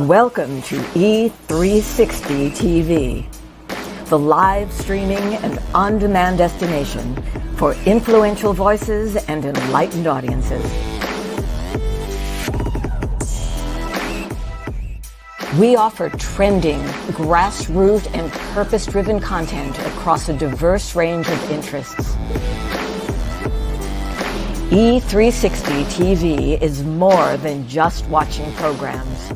Welcome to E360 TV, the live streaming and on-demand destination for influential voices and enlightened audiences. We offer trending, grassroots, and purpose-driven content across a diverse range of interests. E360 TV is more than just watching programs.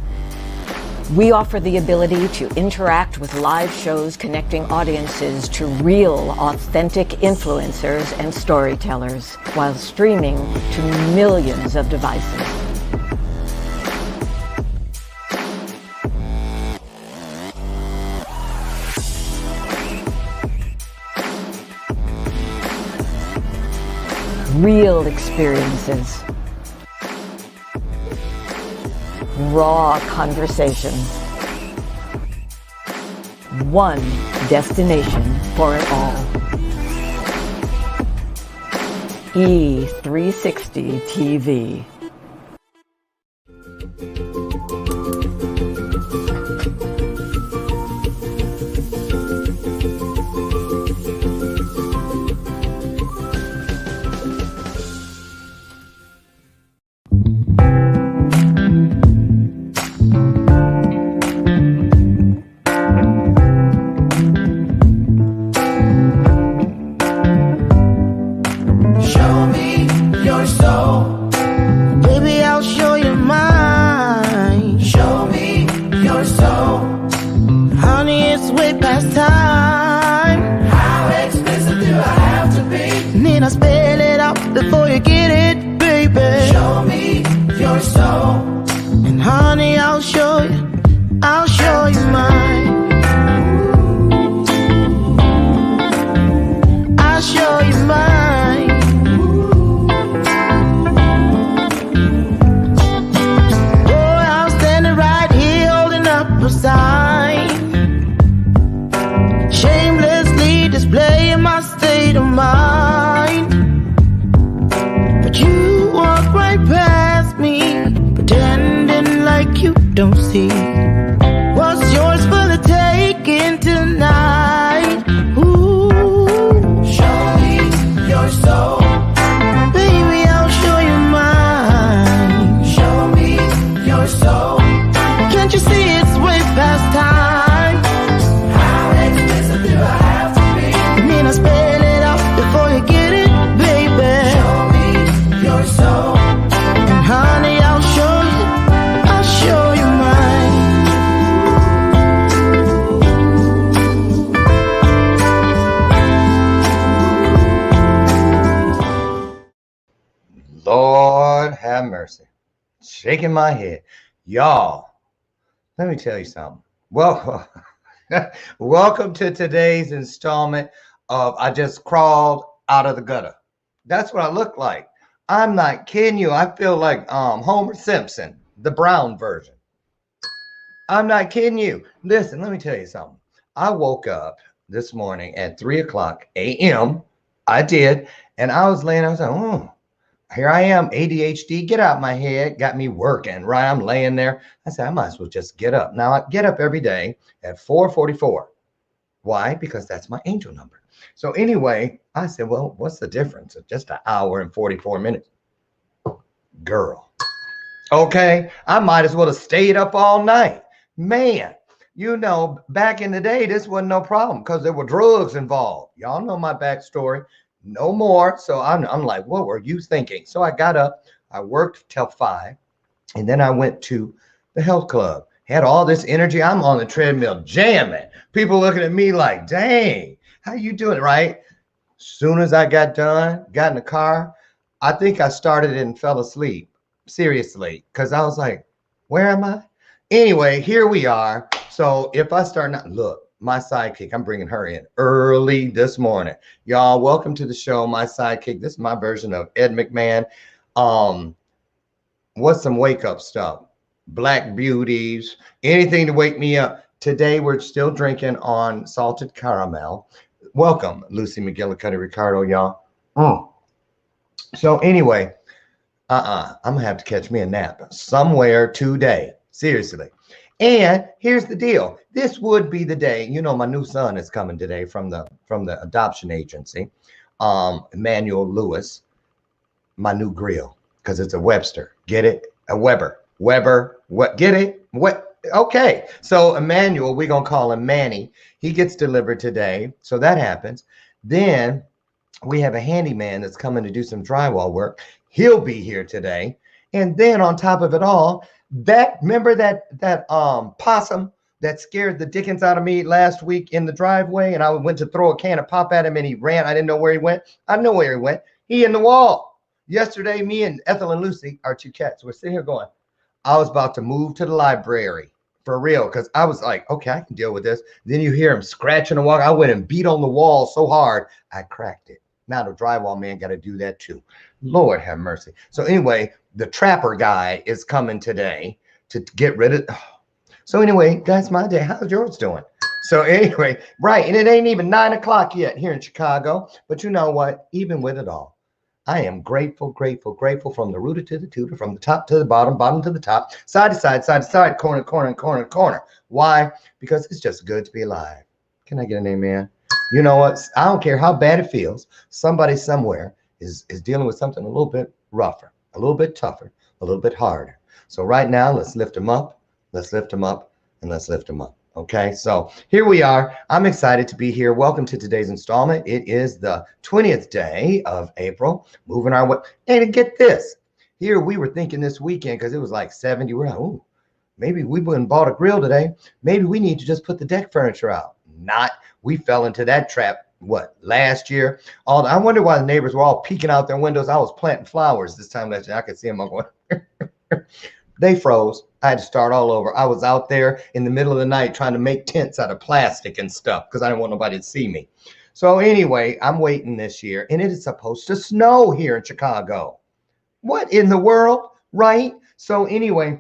We offer the ability to interact with live shows connecting audiences to real, authentic influencers and storytellers while streaming to millions of devices. Real experiences. Raw conversation. One destination for it all. E360 TV. Don't see what's yours for the taking tonight. Ooh, show me your soul, baby. I'll show you mine. Show me your soul. Can't you see it's way past time? How expensive do I have to be? I mean, I spell it out before you get it, baby. Show me your soul, and honey, I'll show you. I'll show you. Lord have mercy. Shaking my head. Y'all, let me tell you something. Well, welcome to today's installment of I Just Crawled Out of the Gutter. That's what I look like. I'm not kidding you. I feel like Homer Simpson, the brown version. I'm not kidding you. Listen, let me tell you something. I woke up this morning at 3:00 a.m. I did. And I was laying, I was like, oh. Here I am, ADHD, get out my head, got me working, right? I'm laying there. I said, I might as well just get up. Now, I get up every day at 4:44. Why? Because that's my angel number. So anyway, I said, well, what's the difference? It's just an hour and 44 minutes. Girl. Okay, I might as well have stayed up all night. Man, you know, back in the day, this wasn't no problem because there were drugs involved. Y'all know my backstory. No more. So I'm like, what were you thinking? So I got up, I worked till 5, and then I went to the health club. Had all this energy. I'm on the treadmill jamming. People looking at me like, dang, how you doing, right? Soon as I got done, got in the car, I think I started and fell asleep. Seriously, because I was like, where am I? Anyway, here we are. So if I start not, look. My sidekick, I'm bringing her in early this morning. Y'all, welcome to the show. My sidekick, this is my version of Ed McMahon. What's some wake up stuff? Black beauties, anything to wake me up. Today, we're still drinking on salted caramel. Welcome, Lucy McGillicuddy Ricardo, y'all. So anyway, I'm gonna have to catch me a nap somewhere today. Seriously. And here's the deal. This would be the day. You know, my new son is coming today from the adoption agency, Emmanuel Lewis. My new grill, because it's a Webster. Get it? A Weber. What? Get it? What? Okay. So Emmanuel, we're gonna call him Manny. He gets delivered today. So that happens. Then we have a handyman that's coming to do some drywall work. He'll be here today. And then on top of it all, remember that possum that scared the dickens out of me last week in the driveway, and I went to throw a can of pop at him and he ran. I didn't know where he went. I know where he went. He in the wall. Yesterday, me and Ethel and Lucy, our two cats, were sitting here going, I was about to move to the library for real, because I was like, okay, I can deal with this. Then you hear him scratching the wall. I went and beat on the wall so hard, I cracked it. Now the drywall man got to do that too. Lord have mercy. So anyway, the trapper guy is coming today to get rid of. So anyway, that's my day. How's yours doing? So anyway, right. And it ain't even 9 o'clock yet here in Chicago. But you know what? Even with it all, I am grateful from the rooter to the tutor, from the top to the bottom, bottom to the top, side to side, side to side, corner, corner, corner, corner. Why? Because it's just good to be alive. Can I get an amen? You know what? I don't care how bad it feels. Somebody somewhere is dealing with something a little bit rougher, a little bit tougher, a little bit harder. So right now, let's lift them up. Let's lift them up, and let's lift them up. Okay, so here we are. I'm excited to be here. Welcome to today's installment. It is the 20th day of April, moving our way. And get this, here we were thinking this weekend, because it was like 70. We're like, oh, maybe we went and bought a grill today. Maybe we need to just put the deck furniture out. Not. We fell into that trap, what, last year? I wonder why the neighbors were all peeking out their windows. I was planting flowers this time last year. I could see them. I'm going, they froze. I had to start all over. I was out there in the middle of the night trying to make tents out of plastic and stuff because I didn't want nobody to see me. So anyway, I'm waiting this year, and it is supposed to snow here in Chicago. What in the world, right? So anyway,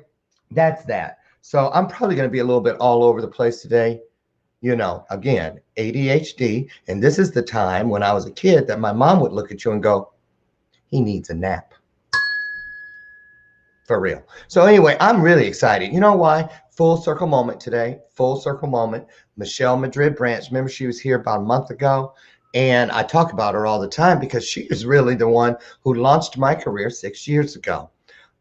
that's that. So I'm probably going to be a little bit all over the place today. You know, again, ADHD. And this is the time when I was a kid that my mom would look at you and go, he needs a nap. For real. So anyway, I'm really excited. You know why? Full circle moment today. Full circle moment. Michelle Madrid Branch. Remember, she was here about a month ago. And I talk about her all the time because she is really the one who launched my career 6 years ago.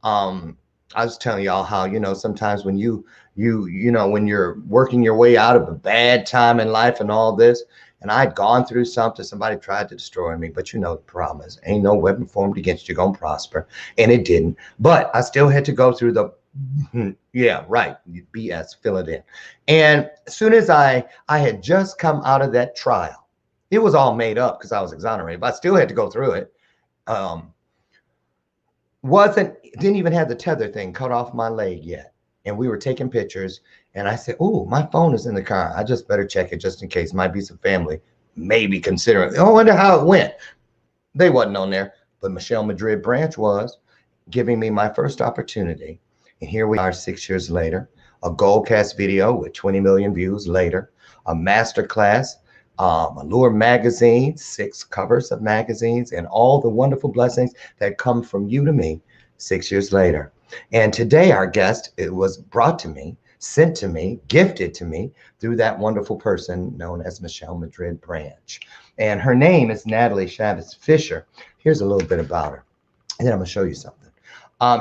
I was telling y'all how, you know, sometimes when you know, when you're working your way out of a bad time in life and all this, and I'd gone through something, somebody tried to destroy me, but you know, the problem is ain't no weapon formed against you gonna prosper. And it didn't, but I still had to go through the, yeah, right, BS, fill it in. And as soon as I had just come out of that trial, it was all made up because I was exonerated, but I still had to go through it. Didn't even have the tether thing cut off my leg yet. And we were taking pictures, and I said, oh, my phone is in the car. I just better check it just in case. Might be some family, maybe considering. I wonder how it went. They wasn't on there, but Michelle Madrid Branch was, giving me my first opportunity. And here we are 6 years later, a Goldcast video with 20 million views later, a master class, Allure magazine, 6 covers of magazines, and all the wonderful blessings that come from you to me 6 years later. And today our guest, it was brought to me, sent to me, gifted to me through that wonderful person known as Michelle Madrid Branch. And her name is Natalie Chavez Fisher. Here's a little bit about her. And then I'm going to show you something.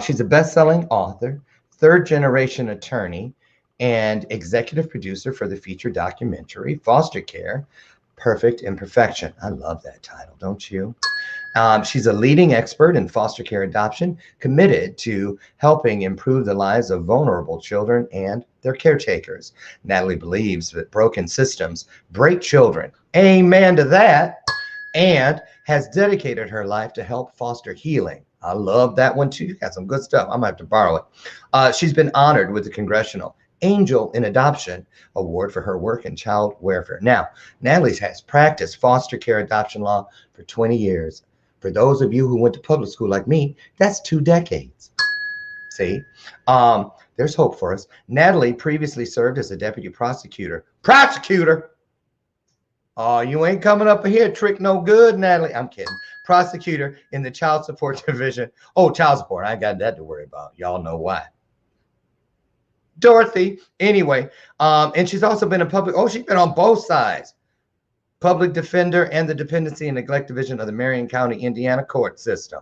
She's a best-selling author, third-generation attorney, and executive producer for the feature documentary, Foster Care, Perfect Imperfection. I love that title, don't you? She's a leading expert in foster care adoption, committed to helping improve the lives of vulnerable children and their caretakers. Natalie believes that broken systems break children. Amen to that. And has dedicated her life to help foster healing. I love that one too. You got some good stuff. I might have to borrow it. She's been honored with the Congressional Angel in Adoption Award for her work in child welfare. Now, Natalie has practiced foster care adoption law for 20 years. For those of you who went to public school like me, that's 2 decades. See, there's hope for us. Natalie previously served as a deputy prosecutor. Prosecutor! Oh, you ain't coming up here, trick no good, Natalie. I'm kidding. Prosecutor in the child support division. Oh, child support. I ain't got that to worry about. Y'all know why. Dorothy. Anyway, and she's also been she's been on both sides. Public defender and the Dependency and Neglect Division of the Marion County, Indiana court system.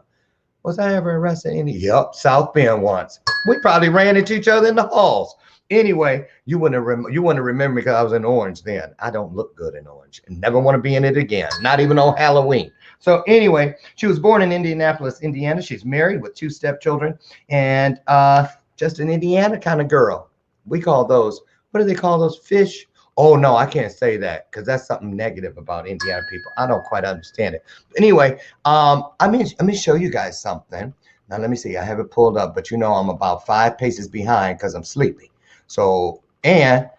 Was I ever arrested in Yup, South Bend once. We probably ran into each other in the halls. Anyway, you wouldn't remember me because I was in orange then. I don't look good in orange and never want to be in it again, not even on Halloween. So anyway, she was born in Indianapolis, Indiana. She's married with 2 stepchildren and just an Indiana kind of girl. We call those, what do they call those, fish? Oh, no, I can't say that because that's something negative about Indiana people. I don't quite understand it. But anyway, let me show you guys something. Now, let me see. I have it pulled up, but you know I'm about 5 paces behind because I'm sleepy. So, and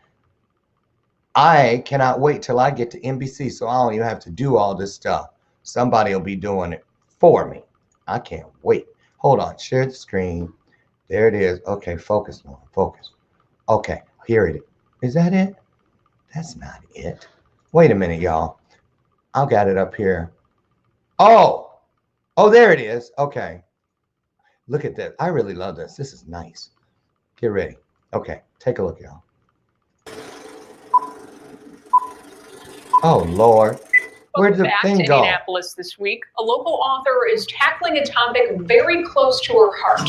I cannot wait till I get to NBC so I don't even have to do all this stuff. Somebody will be doing it for me. I can't wait. Hold on. Share the screen. There it is. Okay, focus, Lauren. Focus. Okay, here it is. Is that it? That's not it. Wait a minute, y'all. I'll get it up here. Oh, there it is. Okay. Look at this. I really love this. This is nice. Get ready. Okay, take a look, y'all. Oh, Lord. Where did the thing go? Indianapolis this week, a local author is tackling a topic very close to her heart.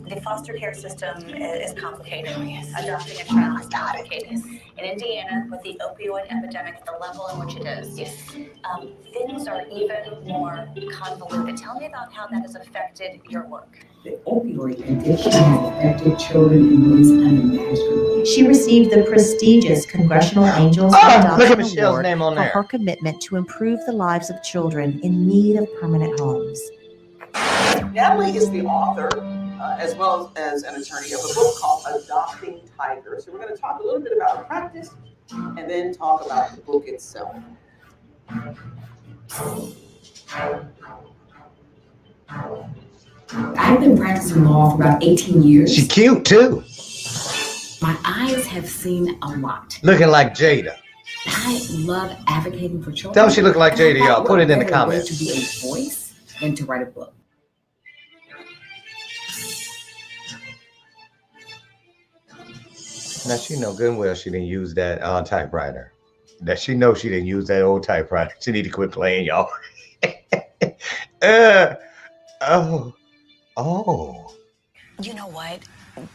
The foster care system is complicated. Adopting a child is complicated. In Indiana, with the opioid epidemic at the level in which it is, things are even more convoluted. Tell me about how that has affected your work. The opioid addiction has affected children in ways unimaginable. She received the prestigious Congressional Angels Adoption Award for her commitment to improve the lives of children in need of permanent homes. Natalie is the author, as well as an attorney, of a book called Adopting Tigers. So we're going to talk a little bit about practice and then talk about the book itself. I've been practicing law for about 18 years. She's cute too. My eyes have seen a lot. Looking like Jada. I love advocating for children. Don't she look like Jada, y'all? Put it in the comments. To be a voice and to write a book. Now she know good and well she didn't use that typewriter. That she knows she didn't use that old typewriter. She need to quit playing, y'all. Oh. You know what?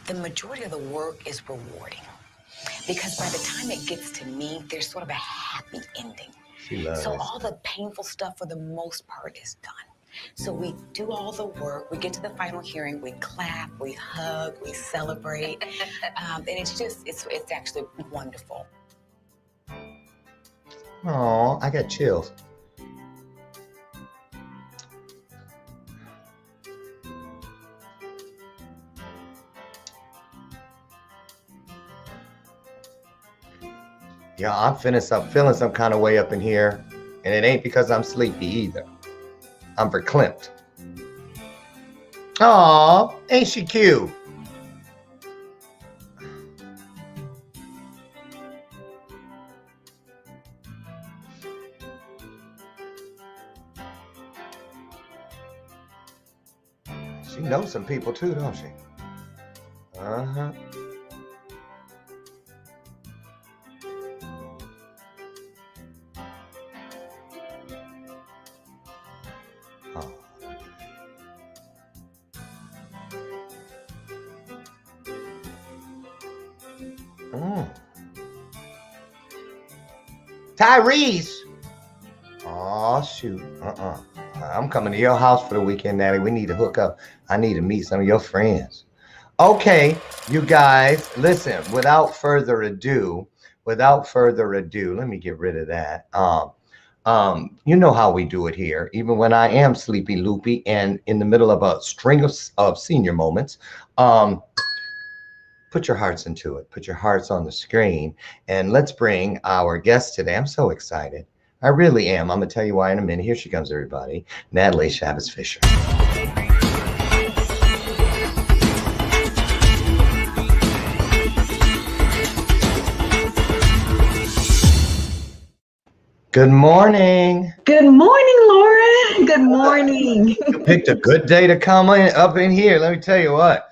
The majority of the work is rewarding because by the time it gets to me, there's sort of a happy ending. So all the painful stuff for the most part is done. So we do all the work, we get to the final hearing, we clap, we hug, we celebrate, and it's actually wonderful. Oh, I got chills. Yeah, I'm feeling some kind of way up in here, and it ain't because I'm sleepy either. I'm verklempt. Aw, ain't she cute? She knows some people too, don't she? Uh-huh. Tyrese. Oh shoot. I'm coming to your house for the weekend, Natalie. We need to hook up. I need to meet some of your friends. Okay, you guys, listen, without further ado, let me get rid of that. You know how we do it here. Even when I am sleepy loopy and in the middle of a string of senior moments, put your hearts into it. Put your hearts on the screen. And let's bring our guest today. I'm so excited. I really am. I'm going to tell you why in a minute. Here she comes, everybody. Natalie Chavez Fisher. Good morning. Good morning, Laura. Good morning. You picked a good day to come up in here. Let me tell you what.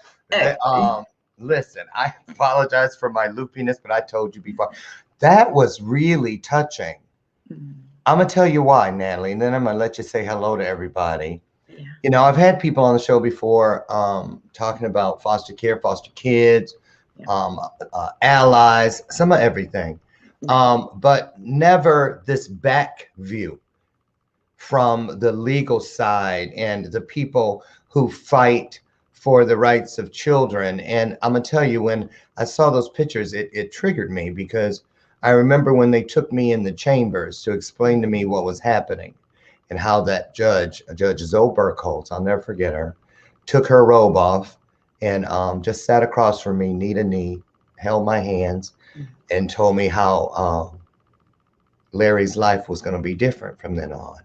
listen, I apologize for my loopiness, but I told you before, that was really touching. I'm going to tell you why, Natalie, and then I'm going to let you say hello to everybody. Yeah. You know, I've had people on the show before talking about foster care, foster kids, allies, some of everything, but never this back view from the legal side and the people who fight for the rights of children. And I'm going to tell you, when I saw those pictures, it triggered me, because I remember when they took me in the chambers to explain to me what was happening and how that Judge Zoe Burkholz, I'll never forget her, took her robe off and just sat across from me, knee to knee, held my hands, and told me how Larry's life was going to be different from then on.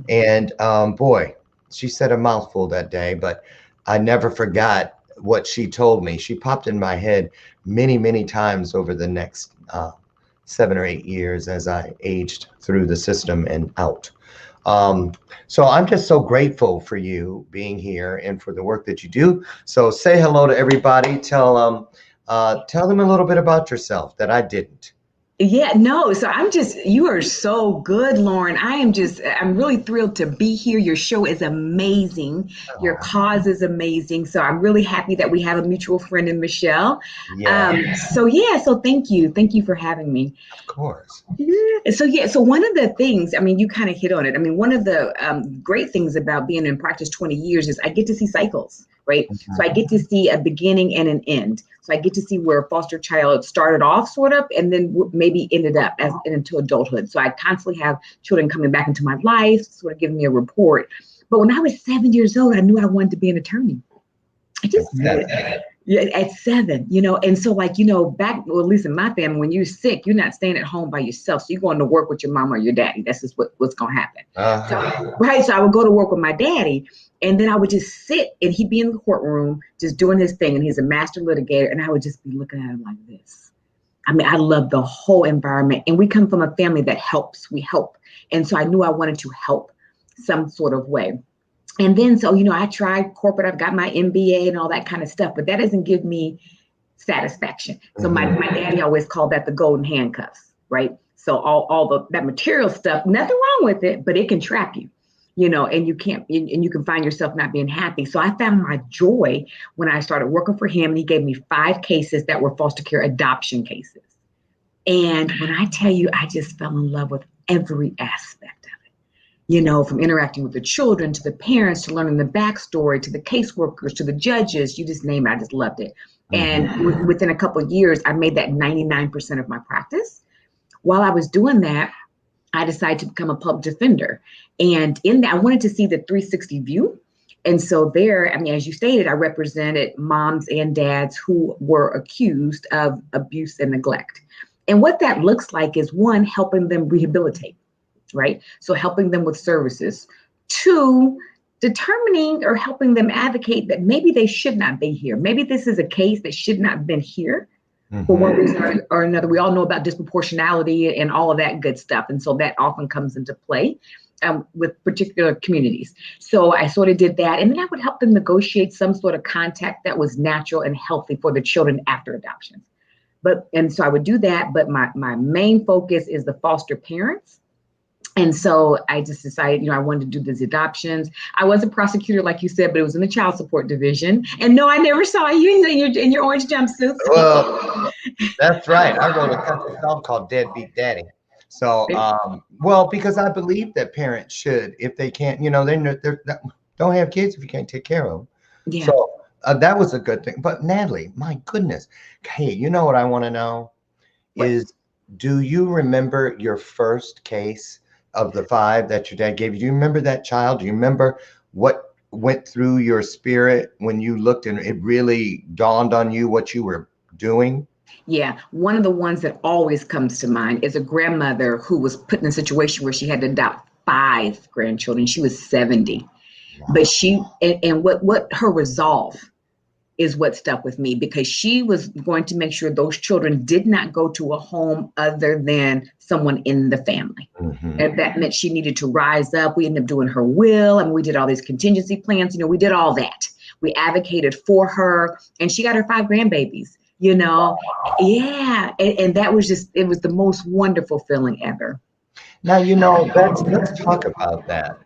And boy, she said a mouthful that day, but I never forgot what she told me. She popped in my head many, many times over the next 7 or 8 years as I aged through the system and out. So I'm just so grateful for you being here and for the work that you do. So say hello to everybody. Tell them a little bit about yourself that I didn't. Yeah, no. So you are so good, Lauren. I'm really thrilled to be here. Your show is amazing. Your cause is amazing. So I'm really happy that we have a mutual friend in Michelle. Yeah. So thank you. Thank you for having me. Of course. Yeah. So one of the things, I mean, you kind of hit on it. I mean, one of the great things about being in practice 20 years is I get to see cycles, right? So I get to see a beginning and an end. So I get to see where a foster child started off sort of, and then maybe ended up into adulthood. So I constantly have children coming back into my life, sort of giving me a report. But when I was 7 years old, I knew I wanted to be an attorney. I just knew it. Yeah, at 7, and so at least in my family, when you're sick, you're not staying at home by yourself. So you're going to work with your mom or your daddy. That's just what's going to happen. So I would go to work with my daddy, and then I would just sit, and he'd be in the courtroom just doing his thing. And he's a master litigator. And I would just be looking at him like this. I mean, I love the whole environment. And we come from a family that helps. We help. And so I knew I wanted to help some sort of way. And then, so, I tried corporate, I've got my MBA and all that kind of stuff, but that doesn't give me satisfaction. So my daddy always called that the golden handcuffs, right? So all that material stuff, nothing wrong with it, but it can trap you, and you can't, and you can find yourself not being happy. So I found my joy when I started working for him, and he gave me 5 cases that were foster care adoption cases. And when I tell you, I just fell in love with every aspect. From interacting with the children, to the parents, to learning the backstory, to the caseworkers, to the judges, you just name it. I just loved it. And within a couple of years, I made that 99% of my practice. While I was doing that, I decided to become a public defender. And in that, I wanted to see the 360 view. And so there, I mean, as you stated, I represented moms and dads who were accused of abuse and neglect. And what that looks like is, 1, helping them rehabilitate. Right? So helping them with services. 2, determining or helping them advocate that maybe they should not be here. Maybe this is a case that should not have been here for one reason or another. We all know about disproportionality and all of that good stuff. And so that often comes into play with particular communities. So I sort of did that. And then I would help them negotiate some sort of contact that was natural and healthy for the children after adoption. And so I would do that. But my main focus is the foster parents. And so I just decided, I wanted to do these adoptions. I was a prosecutor, like you said, but it was in the child support division. And no, I never saw you in your orange jumpsuit. Well, that's right. I wrote a country song called Deadbeat Daddy. So, because I believe that parents should, if they can't, they don't have kids if you can't take care of them. Yeah. So that was a good thing. But Natalie, my goodness. Hey, what I want to know is, do you remember your first case of the 5 that your dad gave you? Do you remember that child? Do you remember what went through your spirit when you looked and it really dawned on you what you were doing? Yeah. One of the ones that always comes to mind is a grandmother who was put in a situation where she had to adopt 5 grandchildren. She was 70. Wow. But what her resolve is what stuck with me, because she was going to make sure those children did not go to a home other than someone in the family. And that meant she needed to rise up. We ended up doing her will, and we did all these contingency plans. We did all that. We advocated for her, and she got her 5 grandbabies, you know? Yeah. And that was it was the most wonderful feeling ever. Now, you know, let's talk about that.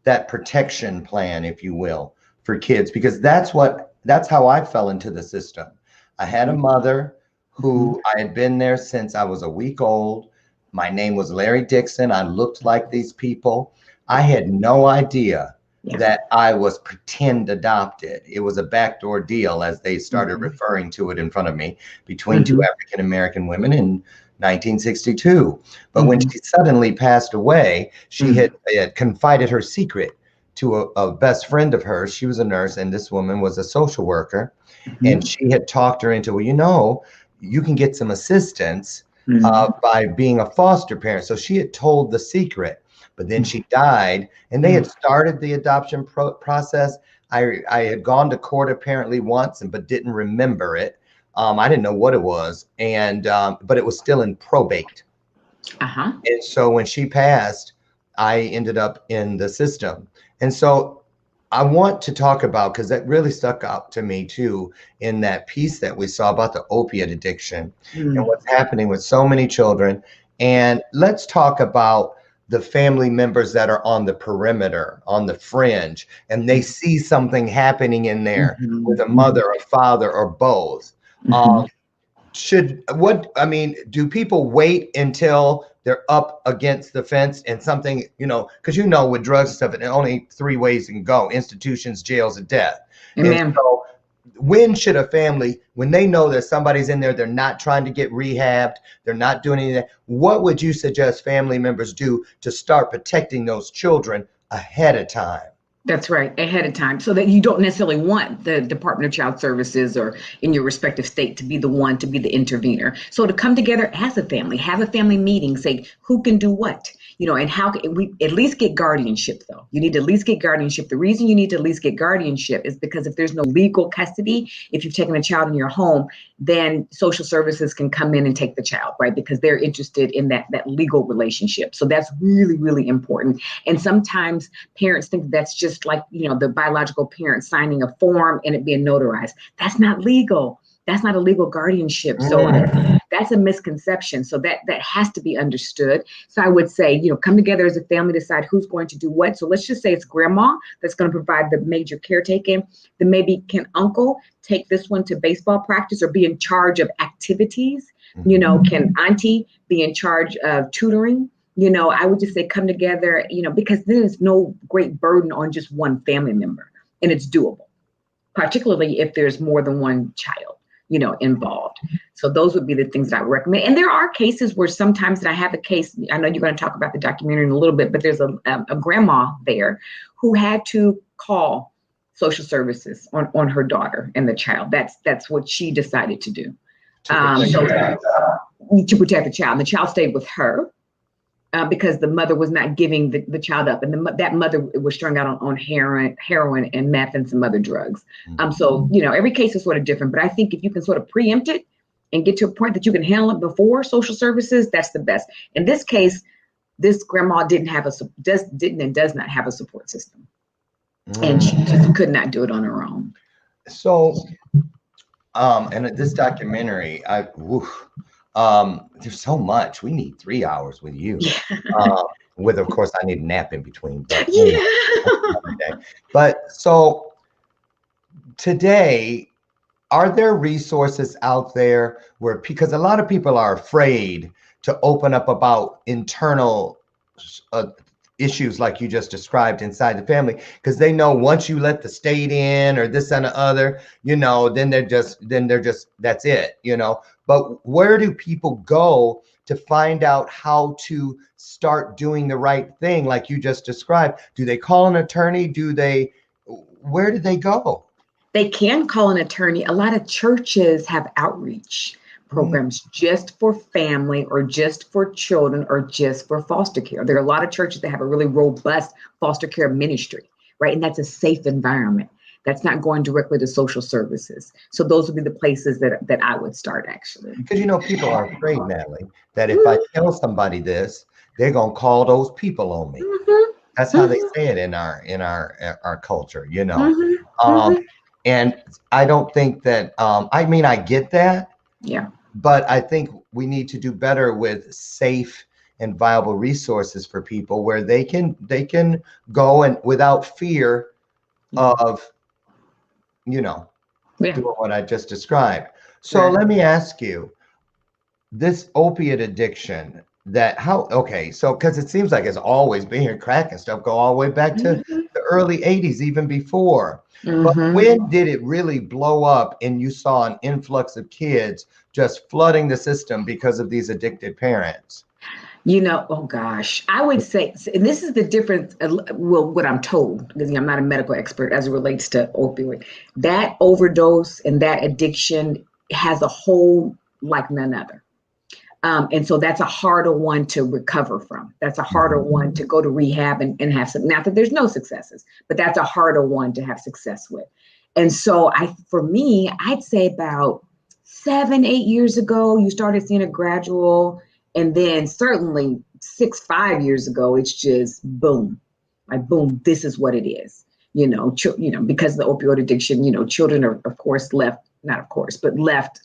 That protection plan, if you will, for kids, because that's how I fell into the system. I had a mother who I had been there since I was a week old. My name was Larry Dixon. I looked like these people. I had no idea that I was pretend adopted. It was a backdoor deal, as they started referring to it in front of me, between 2 African-American women in 1962. But when she suddenly passed away, she had confided her secret to a best friend of hers. She was a nurse, and this woman was a social worker. And she had talked her into, well, you know, you can get some assistance by being a foster parent. So she had told the secret, but then she died, and they had started the adoption process. I had gone to court apparently once, but didn't remember it. I didn't know what it was, and but it was still in probate. And so when she passed, I ended up in the system. And so I want to talk about, because that really stuck out to me too, in that piece that we saw about the opiate addiction and what's happening with so many children. And let's talk about the family members that are on the perimeter, on the fringe, and they see something happening in there with a mother, a father, or both. Do people wait until they're up against the fence and something, you know, because you know with drugs and stuff, and only 3 ways it can go: institutions, jails, and death. And so when should a family, when they know that somebody's in there, they're not trying to get rehabbed, they're not doing anything, what would you suggest family members do to start protecting those children ahead of time? That's right, ahead of time, so that you don't necessarily want the Department of Child Services or in your respective state to be the one to be the intervener. So to come together as a family, have a family meeting, say who can do what, you know, and how can we at least get guardianship though. You need to at least get guardianship. The reason you need to at least get guardianship is because if there's no legal custody, if you've taken a child in your home, then social services can come in and take the child, right? Because they're interested in that legal relationship. So that's really, really important. And sometimes parents think that's just like, you know, the biological parent signing a form and it being notarized. That's not legal. That's not a legal guardianship. So that's a misconception. So that has to be understood. So I would say, you know, come together as a family, decide who's going to do what. So let's just say it's grandma that's going to provide the major caretaking. Then maybe can uncle take this one to baseball practice or be in charge of activities? You know, can auntie be in charge of tutoring? You know, I would just say come together, you know, because there's no great burden on just one family member, and it's doable, particularly if there's more than one child, you know, involved. So those would be the things that I would recommend. And there are cases where sometimes, and I have a case, I know you're going to talk about the documentary in a little bit, but there's a grandma there who had to call social services on her daughter and the child. That's what she decided to do. To protect the child. The child stayed with her. Because the mother was not giving the child up, and that mother was strung out on heroin and meth and some other drugs. So, you know, every case is sort of different, but I think if you can sort of preempt it and get to a point that you can handle it before social services, that's the best. In this case, this grandma does not have a support system, and she just could not do it on her own. So, and this documentary, there's so much. We need 3 hours with you. With, of course, I need a nap in between. But, but so today, are there resources out there where, because a lot of people are afraid to open up about internal issues like you just described inside the family, because they know once you let the state in or this and the other, you know, then they're just that's it, you know. But where do people go to find out how to start doing the right thing like you just described? Do they call an attorney? Where do they go? They can call an attorney. A lot of churches have outreach programs just for family or just for children or just for foster care. There are a lot of churches that have a really robust foster care ministry, right? And that's a safe environment. That's not going directly to social services. So those would be the places that I would start, actually. Because, you know, people are afraid, Natalie, that if I tell somebody this, they're going to call those people on me. That's how they say it in our culture, you know. Mm-hmm. Mm-hmm. And I don't think that I mean, I get that. Yeah. But I think we need to do better with safe and viable resources for people where they can go and without fear of, you know, doing what I just described. So let me ask you, this opiate addiction, so because it seems like it's always been here, crack and stuff go all the way back to the early 80s, even before. But when did it really blow up and you saw an influx of kids just flooding the system because of these addicted parents? You know, oh gosh, I would say, and this is the difference, well, what I'm told, because I'm not a medical expert as it relates to opioid, that overdose and that addiction has a hold like none other. And so that's a harder one to recover from. That's a harder one to go to rehab and have some, not that there's no successes, but that's a harder one to have success with. And so for me, I'd say about 7-8 years ago, you started seeing a gradual. And then certainly 5 years ago, it's just boom, like boom, this is what it is. You know, because of the opioid addiction, children are, of course, left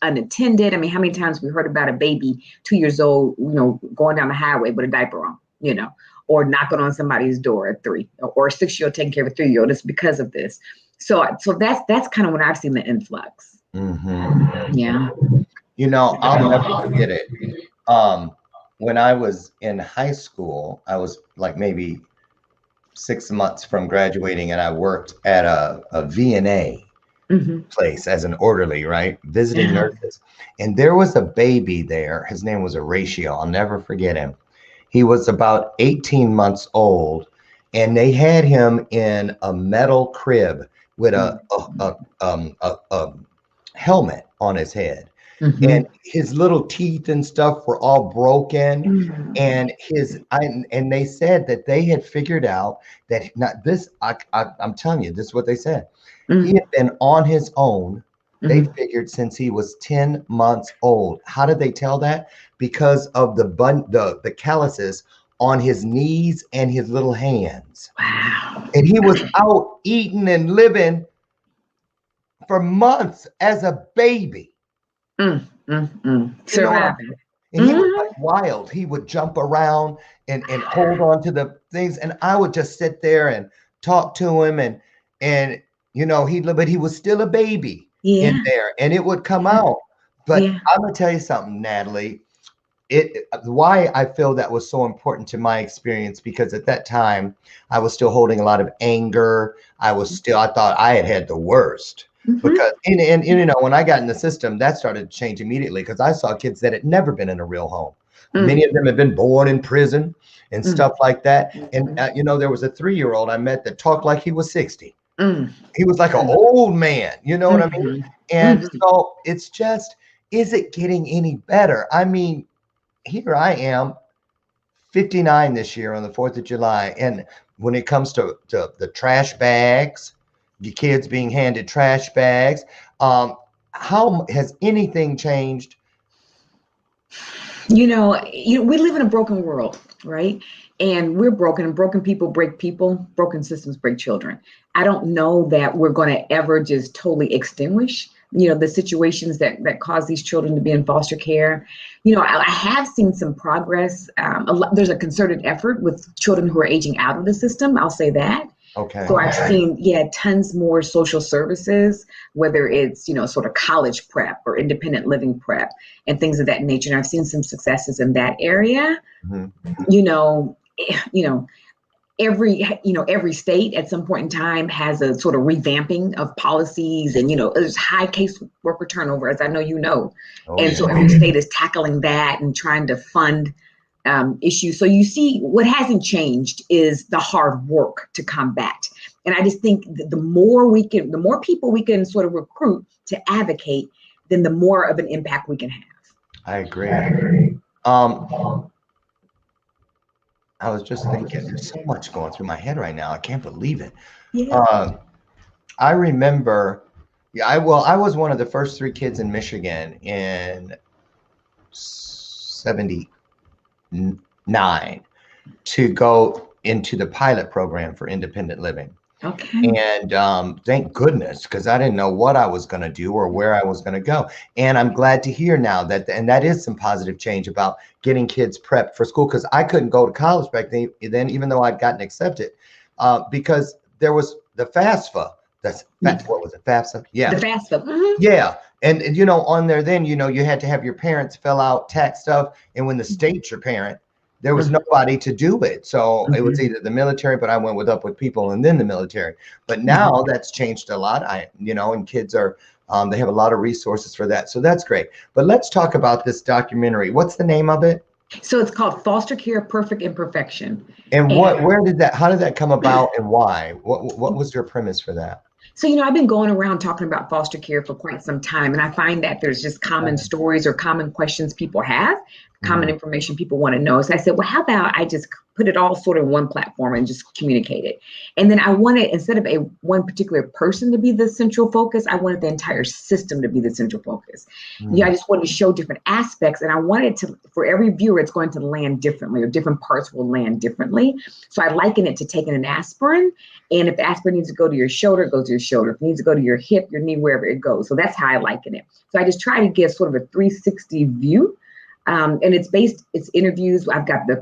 unattended. I mean, how many times we heard about a baby 2 years old, going down the highway with a diaper on, or knocking on somebody's door at 3, or a 6-year-old taking care of a 3-year-old. It's because of this. So that's kind of when I've seen the influx. Mm-hmm. Yeah. I'll never forget it. When I was in high school, I was like maybe 6 months from graduating, and I worked at a VNA place as an orderly, right? Visiting nurses. And there was a baby there. His name was Horatio. I'll never forget him. He was about 18 months old, and they had him in a metal crib with a helmet on his head. And his little teeth and stuff were all broken, and and they said that they had figured out that I'm telling you, this is what they said. He had been on his own. They figured since he was 10 months old. How did they tell that? Because of the calluses on his knees and his little hands. Wow! And he was out eating and living for months as a baby. Surviving. And he was like wild. He would jump around and hold on to the things, and I would just sit there and talk to him, and but he was still a baby in there, and it would come out. But I'm gonna tell you something, Natalie. Why I feel that was so important to my experience, because at that time I was still holding a lot of anger. I thought I had the worst. Because and when I got in the system, that started to change immediately, because I saw kids that had never been in a real home. Many of them had been born in prison and stuff like that. And there was a 3-year-old I met that talked like he was 60. He was like an old man, you know what I mean? And so it's just, is it getting any better? I mean, here I am, 59 this year on the 4th of July. And when it comes to the trash bags, the kids being handed trash bags, how has anything changed? We live in a broken world, right? And we're broken, and broken people break people, broken systems break children. I don't know that we're going to ever just totally extinguish, the situations that cause these children to be in foster care. I have seen some progress. There's a concerted effort with children who are aging out of the system. I'll say that. Okay. So I've seen, tons more social services, whether it's, sort of college prep or independent living prep and things of that nature. And I've seen some successes in that area. Every state at some point in time has a sort of revamping of policies, and, there's high case worker turnover, as I know so every state is tackling that and trying to fund issues. So you see, what hasn't changed is the hard work to combat. And I just think that the more people we can sort of recruit to advocate, then the more of an impact we can have. I agree. I was just thinking, there's so much going through my head right now. I can't believe it. Yeah. I remember, I was one of the first 3 kids in Michigan in 79 to go into the pilot program for independent living. Okay. And thank goodness, because I didn't know what I was going to do or where I was going to go. And I'm glad to hear now that, and that is some positive change about getting kids prepped for school, because I couldn't go to college back then, even though I'd gotten accepted, because there was the FAFSA. What was it? FAFSA? Yeah. The FAFSA. Mm-hmm. Yeah. And on there then, you had to have your parents fill out tax stuff. And when the state's your parent, there was nobody to do it. So it was either the military, but I went with people and then the military. But now that's changed a lot. And kids are, they have a lot of resources for that. So that's great. But let's talk about this documentary. What's the name of it? So it's called Foster Care, Perfect Imperfection. And how did that come about and why? What was your premise for that? So, I've been going around talking about foster care for quite some time, and I find that there's just common stories or common questions people have, common information people want to know. So I said, well, how about I just put it all sort of in one platform and just communicate it. And then I wanted, instead of one particular person to be the central focus, I wanted the entire system to be the central focus. I just wanted to show different aspects, and I wanted for every viewer, it's going to land differently, or different parts will land differently. So I liken it to taking an aspirin. And if the aspirin needs to go to your shoulder, it goes to your shoulder. If it needs to go to your hip, your knee, wherever it goes. So that's how I liken it. So I just try to give sort of a 360 view. And it's interviews. I've got the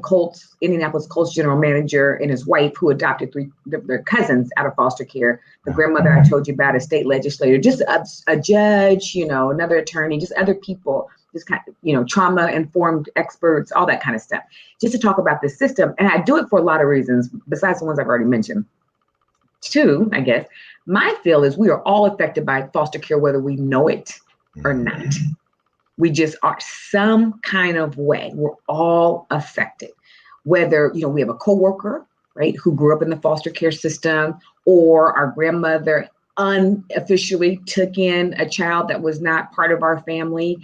Indianapolis Colts general manager and his wife, who adopted their cousins out of foster care. The grandmother I told you about, a state legislator, just a judge, another attorney, just other people, just kind of, trauma-informed experts, all that kind of stuff, just to talk about the system. And I do it for a lot of reasons, besides the ones I've already mentioned. Two, I guess, my feel is we are all affected by foster care, whether we know it or not. We just are some kind of way. We're all affected. Whether, we have a coworker, right, who grew up in the foster care system, or our grandmother unofficially took in a child that was not part of our family,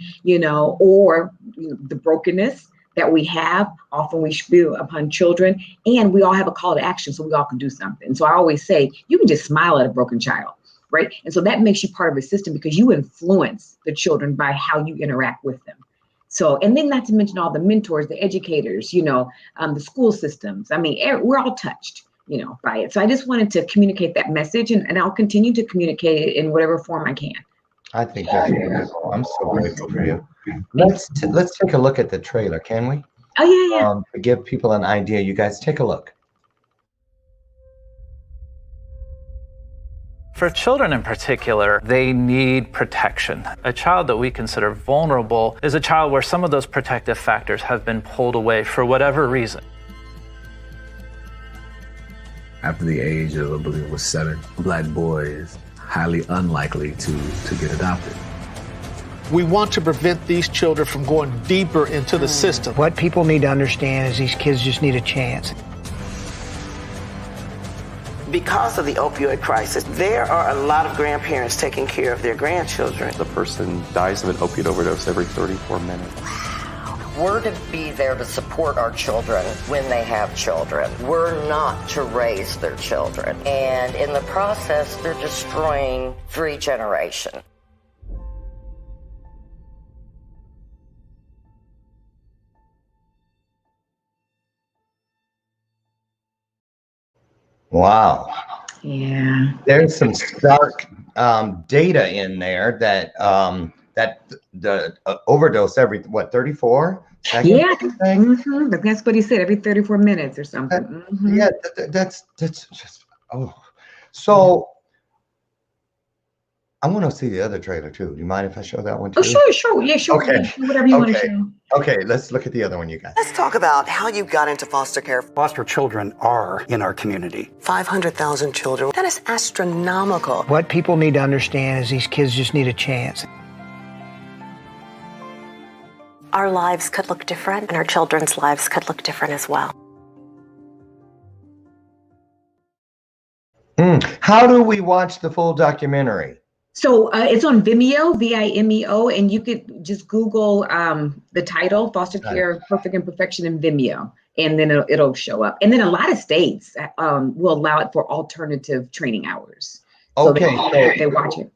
or the brokenness that we have, often we spew upon children, and we all have a call to action, so we all can do something. So I always say, you can just smile at a broken child. Right. And so that makes you part of a system, because you influence the children by how you interact with them. So, and then not to mention all the mentors, the educators, the school systems. I mean, we're all touched, by it. So I just wanted to communicate that message, and I'll continue to communicate it in whatever form I can. I think that's wonderful. I'm so grateful for you. Let's take a look at the trailer, can we? Oh, yeah. To give people an idea, you guys take a look. For children in particular, they need protection. A child that we consider vulnerable is a child where some of those protective factors have been pulled away for whatever reason. After the age of, I believe it was 7, a Black boy is highly unlikely to get adopted. We want to prevent these children from going deeper into the system. What people need to understand is these kids just need a chance. Because of the opioid crisis, there are a lot of grandparents taking care of their grandchildren. The person dies of an opiate overdose every 34 minutes. We're to be there to support our children when they have children. We're not to raise their children. And in the process, they're destroying 3 generations. Wow. Yeah. There's some stark data in there that the overdose every 34 seconds? Yeah. Mm-hmm. But that's what he said, every 34 minutes or something. Yeah, that's just so. I want to see the other trailer too. Do you mind if I show that one too? Oh, sure. Yeah, sure. Okay. Whatever you want to show. Okay, let's look at the other one, you guys. Let's talk about how you got into foster care. Foster children are in our community. 500,000 children. That is astronomical. What people need to understand is these kids just need a chance. Our lives could look different, and our children's lives could look different as well. How do we watch the full documentary? So it's on Vimeo, Vimeo, and you could just Google the title, Foster Care, Perfect Imperfection in Vimeo, and then it'll show up. And then a lot of states will allow it for alternative training hours. Okay, so they watch it.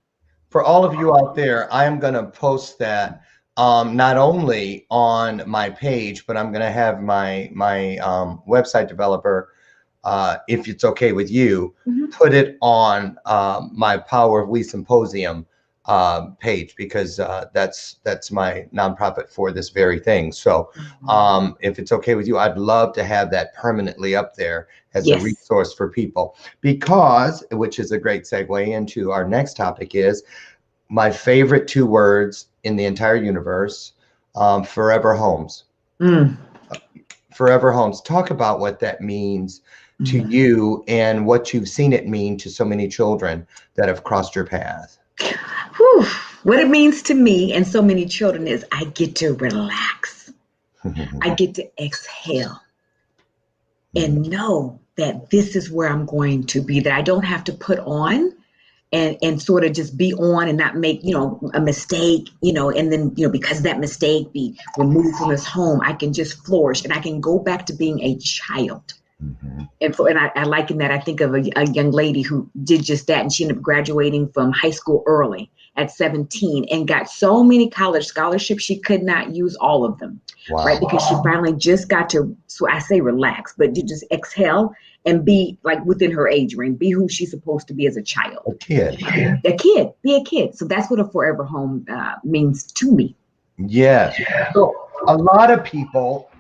For all of you out there, I am going to post that not only on my page, but I'm going to have my website developer if it's okay with you, put it on my Power of We Symposium page, because that's my nonprofit for this very thing. So if it's okay with you, I'd love to have that permanently up there as a resource for people, because, which is a great segue into our next topic, is my favorite 2 words in the entire universe, forever homes. Forever homes. Talk about what that means to you and what you've seen it mean to so many children that have crossed your path. Whew. What it means to me and so many children is I get to relax. I get to exhale and know that this is where I'm going to be, that I don't have to put on and sort of just be on and not make, a mistake, and then, because that mistake be removed from this home, I can just flourish and I can go back to being a child. And I liken that. I think of a young lady who did just that, and she ended up graduating from high school early at 17 and got so many college scholarships she could not use all of them. Wow. Right, because she finally just got to, so I say relax, but to just exhale and be like within her age range, be who she's supposed to be as a child. A kid, be a kid. So that's what a forever home means to me. Yes. So a lot of people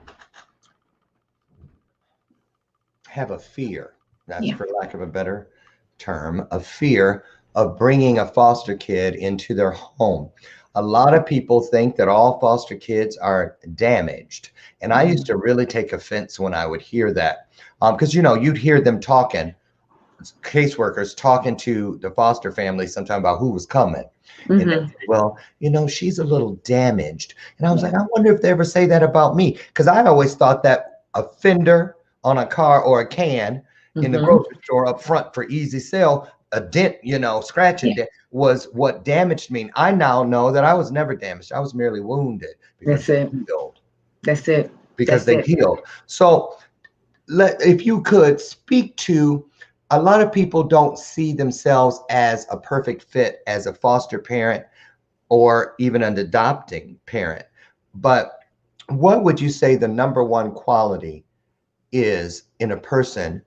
have a fear, that's for lack of a better term, a fear of bringing a foster kid into their home. A lot of people think that all foster kids are damaged. And I used to really take offense when I would hear that. Because, you'd hear them talking, caseworkers talking to the foster family sometime about who was coming. And they say, well, she's a little damaged. And I was like, I wonder if they ever say that about me. Because I always thought that a fender on a car or a can in the grocery store up front for easy sale, a dent, scratching dent, was what damaged me. I now know that I was never damaged. I was merely wounded because they healed. That's it. Because they healed. So if you could speak to, a lot of people don't see themselves as a perfect fit as a foster parent or even an adopting parent. But what would you say the number one quality is in a person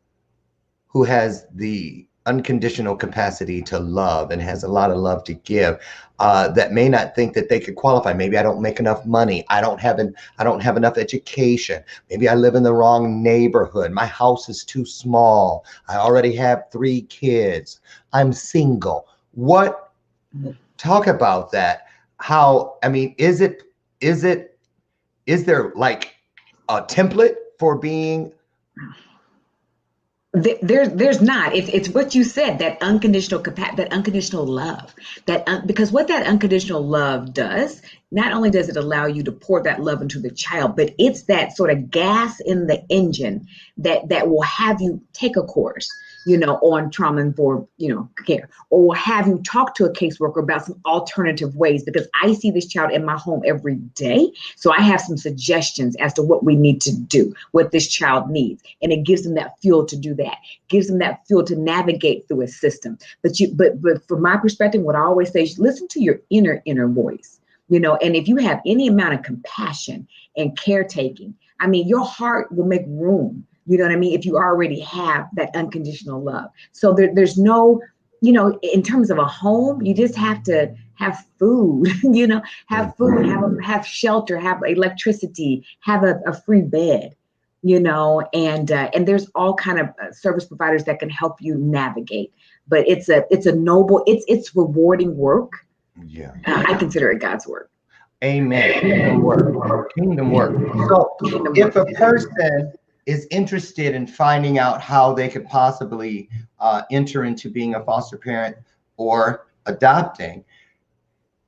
who has the unconditional capacity to love and has a lot of love to give, that may not think that they could qualify? Maybe I don't make enough money. I don't have enough education. Maybe I live in the wrong neighborhood. My house is too small. I already have 3 kids. I'm single. Talk about that. Is there like a template for being? There's not. It's what you said, that unconditional that unconditional love, because what that unconditional love does, not only does it allow you to pour that love into the child, but it's that sort of gas in the engine that will have you take a course, on trauma-informed, care, or will have you talk to a caseworker about some alternative ways, because I see this child in my home every day. So I have some suggestions as to what we need to do, what this child needs. And it gives them that fuel to do that, gives them that fuel to navigate through a system. But from my perspective, what I always say is listen to your inner voice, and if you have any amount of compassion and caretaking, your heart will make room. You know what I mean? If you already have that unconditional love. So there's no, in terms of a home, you just have to have food, have food, have shelter, have electricity, have a free bed, and there's all kind of service providers that can help you navigate. But it's a noble, it's rewarding work. Yeah. I consider it God's work. Amen. Kingdom work. Kingdom work. So if a person is interested in finding out how they could possibly enter into being a foster parent or adopting,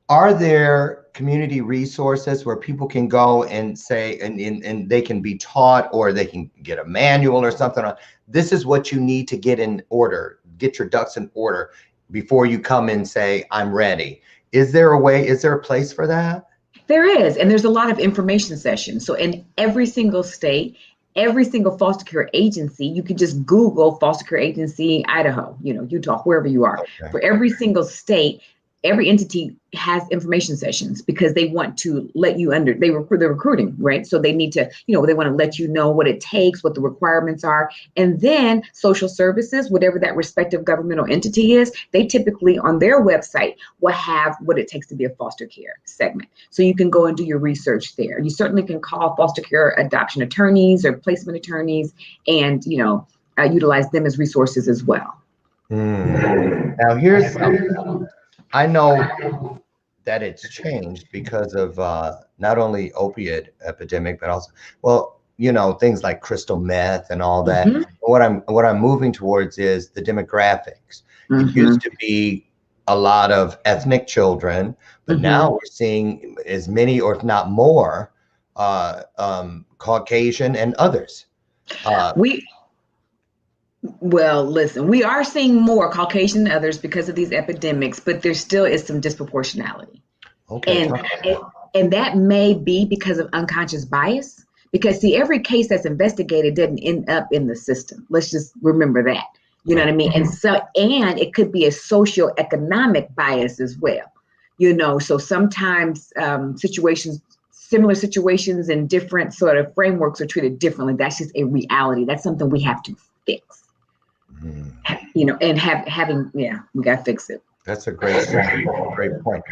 are there community resources where people can go and say, and they can be taught, or they can get a manual or something on, this is what you need to get in order, get your ducks in order before you come and say, I'm ready? Is there a place for that? There is, and there's a lot of information sessions. So in every single state, every single foster care agency, you can just Google foster care agency, Idaho, Utah, wherever you are. Okay. For every single state, every entity has information sessions because they want to let you they're recruiting, right? So they need to, they want to let you know what it takes, what the requirements are. And then social services, whatever that respective governmental entity is, they typically on their website will have what it takes to be a foster care segment. So you can go and do your research there. You certainly can call foster care adoption attorneys or placement attorneys and, utilize them as resources as well. Now here's something. I know that it's changed because of not only opiate epidemic, but also, things like crystal meth and all that. What I'm moving towards is the demographics. It used to be a lot of ethnic children, but now we're seeing as many, or if not more, Caucasian and others. Well, listen, we are seeing more Caucasian than others because of these epidemics, but there still is some disproportionality. Okay. And that may be because of unconscious bias, because see, every case that's investigated doesn't end up in the system. Let's just remember that. You know what I mean? And it could be a socioeconomic bias as well. So sometimes similar situations and different sort of frameworks are treated differently. That's just a reality. That's something we have to fix. And we got to fix it. That's a great point.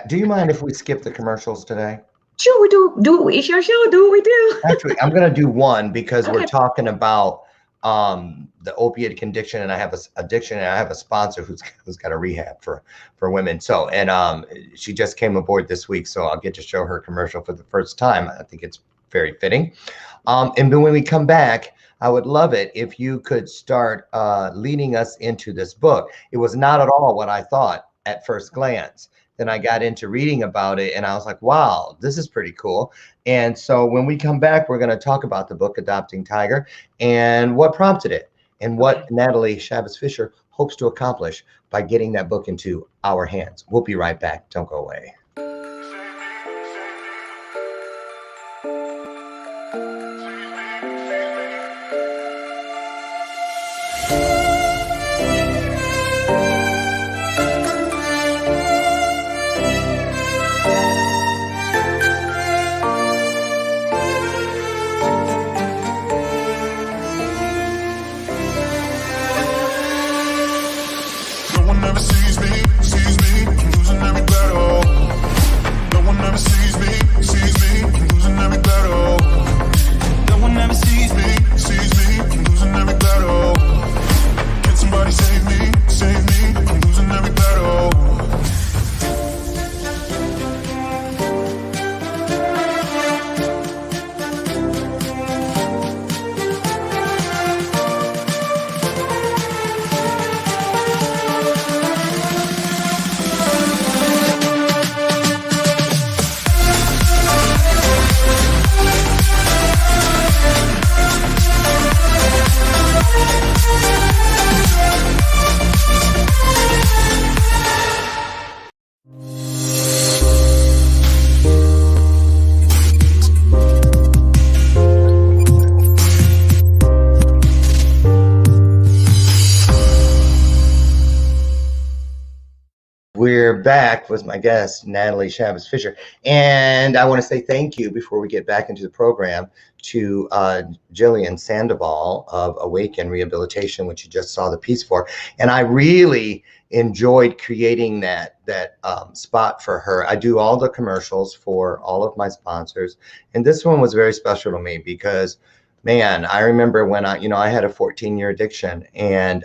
Do you mind if we skip the commercials today? Sure, we do. It's your show. Do what we do. Actually, I'm going to do one because we're talking about the opiate addiction, and I have a sponsor who's got a rehab for women. So, and she just came aboard this week, so I'll get to show her commercial for the first time. I think it's very fitting. And then when we come back, I would love it if you could start leading us into this book. It was not at all what I thought at first glance. Then I got into reading about it and I was like, wow, this is pretty cool. And so when we come back, we're going to talk about the book, Adopting Tiger, and what prompted it and what Natalie Chavez Fisher hopes to accomplish by getting that book into our hands. We'll be right back. Don't go away. We're back with my guest, Natalie Chavez Fisher. And I want to say thank you before we get back into the program to Jillian Sandoval of Awaken Rehabilitation, which you just saw the piece for. And I really enjoyed creating that spot for her. I do all the commercials for all of my sponsors. And this one was very special to me because, man, I remember when I had a 14-year addiction, and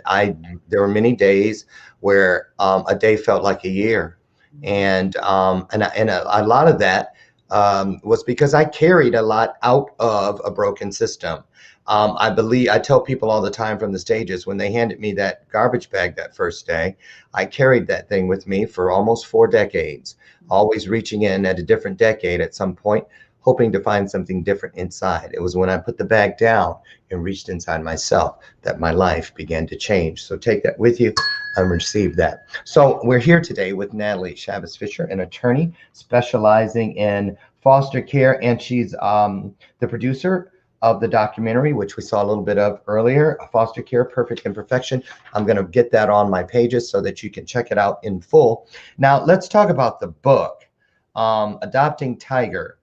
there were many days where a day felt like a year, and a lot of that was because I carried a lot out of a broken system. I tell people all the time from the stages, when they handed me that garbage bag that first day, I carried that thing with me for almost 4 decades, always reaching in at a different decade at some point, hoping to find something different inside. It was when I put the bag down and reached inside myself that my life began to change. So take that with you and receive that. So we're here today with Natalie Chavez Fisher, an attorney specializing in foster care, and she's the producer of the documentary, which we saw a little bit of earlier, Foster Care, Perfect Imperfection. I'm going to get that on my pages so that you can check it out in full. Now, let's talk about the book, Adopting Tiger.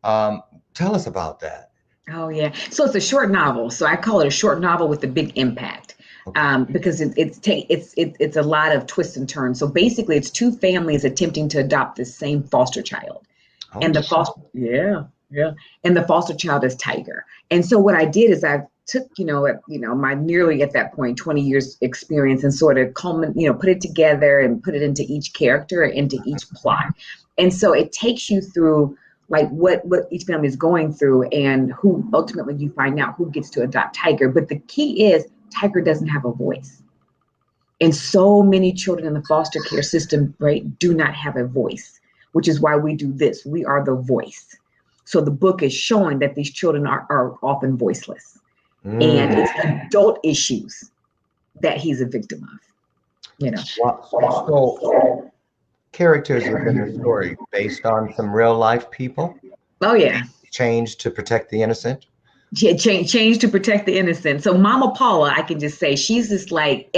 Tell us about that. Oh, yeah. So it's a short novel. So I call it a short novel with a big impact. Because it's a lot of twists and turns. So basically, it's two families attempting to adopt the same foster child, and the foster and the foster child is Tiger. And so what I did is I took my nearly at that point 20 years experience and sort of put it together and put it into each character, into each plot. And so it takes you through like what each family is going through, and who ultimately you find out who gets to adopt Tiger. But the key is Tiger doesn't have a voice. And so many children in the foster care system, right, do not have a voice, which is why we do this. We are the voice. So the book is showing that these children are often voiceless. And it's adult issues that he's a victim of, So characters within the story based on some real life people? Oh, yeah. Changed to protect the innocent? Yeah, change to protect the innocent. So Mama Paula, I can just say, she's just like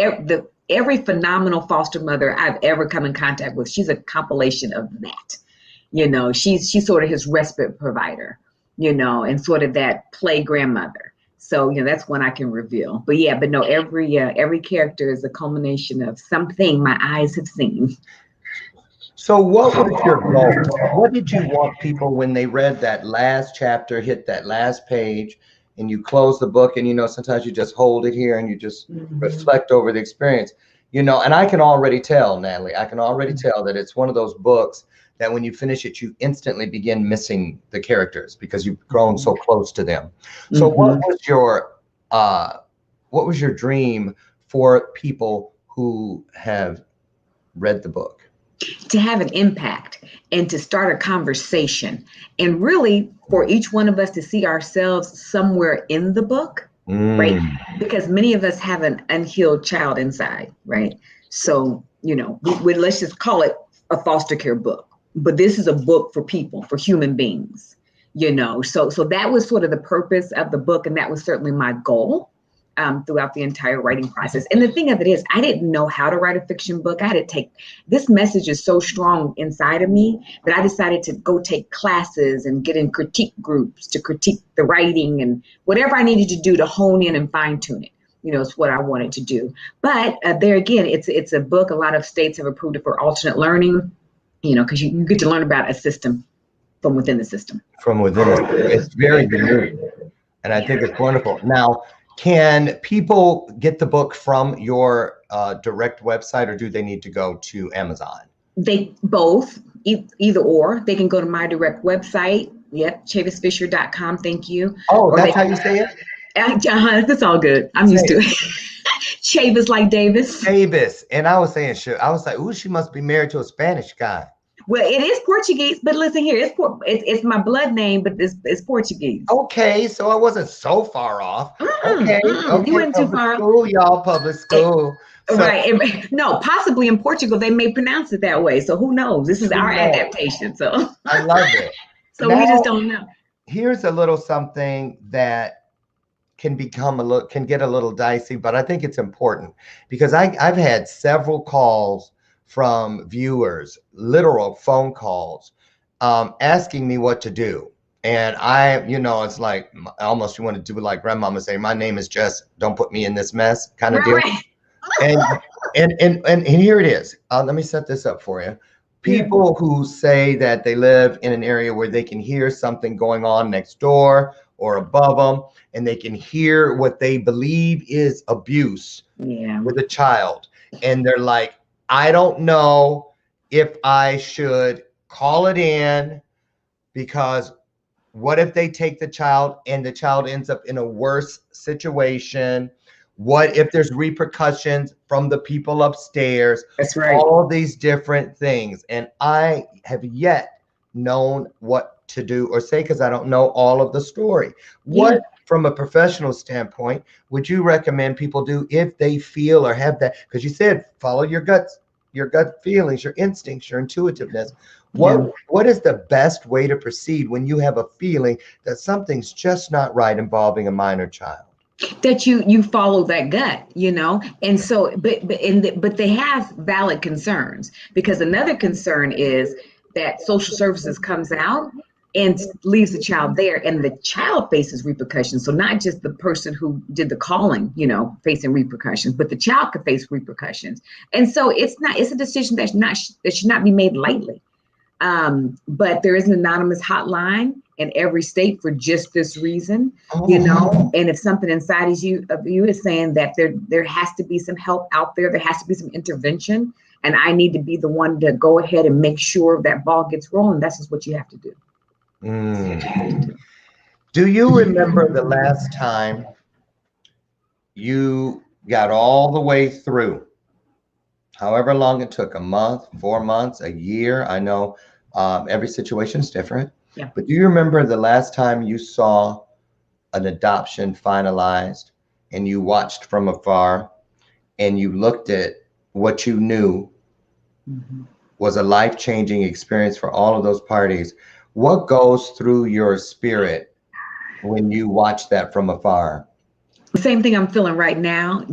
every phenomenal foster mother I've ever come in contact with. She's a compilation of that. She's sort of his respite provider, and sort of that play grandmother. So, that's one I can reveal. But no, every character is a culmination of something my eyes have seen. So what was your goal? What did you want people when they read that last chapter, hit that last page, and you close the book, and sometimes you just hold it here and you just reflect over the experience, and I can already tell, Natalie, I can already tell that it's one of those books that when you finish it, you instantly begin missing the characters because you've grown so close to them. So what was your dream for people who have read the book? To have an impact and to start a conversation, and really for each one of us to see ourselves somewhere in the book, right? Because many of us have an unhealed child inside, right? So, let's just call it a foster care book, but this is a book for people, for human beings, so that was sort of the purpose of the book. And that was certainly my goal throughout the entire writing process. And the thing of it is, I didn't know how to write a fiction book. I had to take, this message is so strong inside of me that I decided to go take classes and get in critique groups to critique the writing and whatever I needed to do to hone in and fine tune it. It's what I wanted to do. But there again, it's a book. A lot of states have approved it for alternate learning, because you get to learn about a system from within the system. From within it. It's very unique. And I think it's wonderful. Now, can people get the book from your direct website, or do they need to go to Amazon? They both, either or. They can go to my direct website. Yep, chavisfisher.com. Thank you. Oh, that's how you say it? That's all good. I'm used to it. Chavez like Davis. Chavis. And I was saying, I was like, ooh, she must be married to a Spanish guy. Well, it is Portuguese, but listen here, it's my blood name, but it's Portuguese. Okay, so I wasn't so far off. Okay, you went too far. School, y'all, public school. Right. No, possibly in Portugal, they may pronounce it that way. So who knows? This is our adaptation. So I love it. So now, we just don't know. Here's a little something that can get a little dicey, but I think it's important because I've had several calls from viewers, literal phone calls, asking me what to do. And it's like almost you want to do like grandmama say, my name is Jess, don't put me in this mess kind of deal. And here it is. Let me set this up for you. People who say that they live in an area where they can hear something going on next door or above them, and they can hear what they believe is abuse with a child. And they're like, I don't know if I should call it in, because what if they take the child and the child ends up in a worse situation? What if there's repercussions from the people upstairs? That's right. All these different things. And I have yet known what to do or say because I don't know all of the story. What, from a professional standpoint, would you recommend people do if they feel or have that? Because you said follow your gut feelings, your instincts, your intuitiveness. What is the best way to proceed when you have a feeling that something's just not right involving a minor child? That you follow that gut, and so but they have valid concerns, because another concern is that social services comes out and leaves the child there, and the child faces repercussions. So not just the person who did the calling, facing repercussions, but the child could face repercussions. And so it's a decision that should not be made lightly. But there is an anonymous hotline in every state for just this reason, and if something inside of you is saying that there has to be some help out there has to be some intervention, and I need to be the one to go ahead and make sure that ball gets rolling, that's just what you have to do. Do you remember the last time you got all the way through, however long it took, a month, 4 months, a year? I know every situation is different. Yeah. But do you remember the last time you saw an adoption finalized and you watched from afar and you looked at what you knew was a life-changing experience for all of those parties? What goes through your spirit when you watch that from afar? The same thing I'm feeling right now,